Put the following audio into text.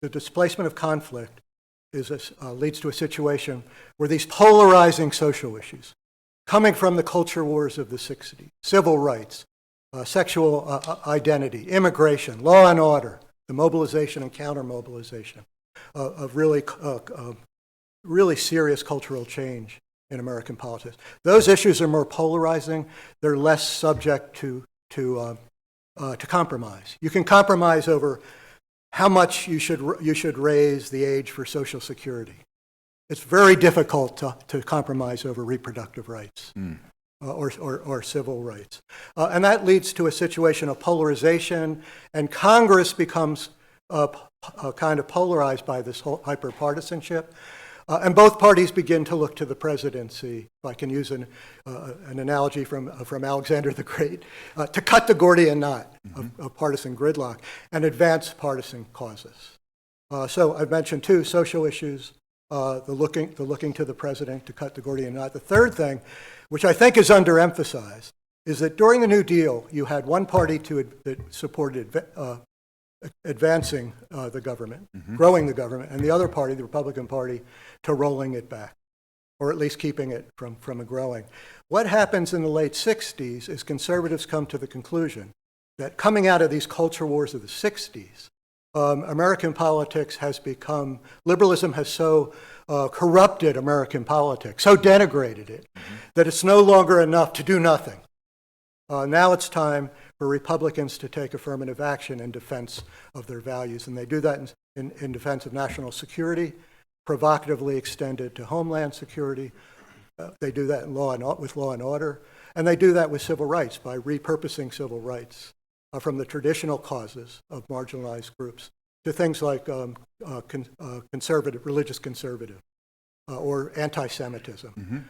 the displacement of conflict leads to a situation where these polarizing social issues, coming from the culture wars of the 60s, civil rights, sexual identity, immigration, law and order, the mobilization and counter-mobilization of really serious cultural change in American politics. Those issues are more polarizing. They're less subject to compromise. You can compromise over how much you should raise the age for Social Security. It's very difficult to compromise over reproductive rights or civil rights. And that leads to a situation of polarization, and Congress becomes kind of polarized by this whole hyperpartisanship. And both parties begin to look to the presidency, if I can use an analogy from Alexander the Great, to cut the Gordian knot of partisan gridlock and advance partisan causes. So I've mentioned two social issues, the looking to the president to cut the Gordian knot. The third thing, which I think is underemphasized, is that during the New Deal, you had one party that supported advancing the government, growing the government, and the other party, the Republican Party, to rolling it back, or at least keeping it from growing. What happens in the late 60s is conservatives come to the conclusion that coming out of these culture wars of the 60s, American politics has become, liberalism has so corrupted American politics, so denigrated it, that it's no longer enough to do nothing. Now it's time for Republicans to take affirmative action in defense of their values, and they do that in defense of national security, provocatively extended to homeland security. They do that with law and order, and they do that with civil rights by repurposing civil rights from the traditional causes of marginalized groups to things like religious conservative or anti-Semitism.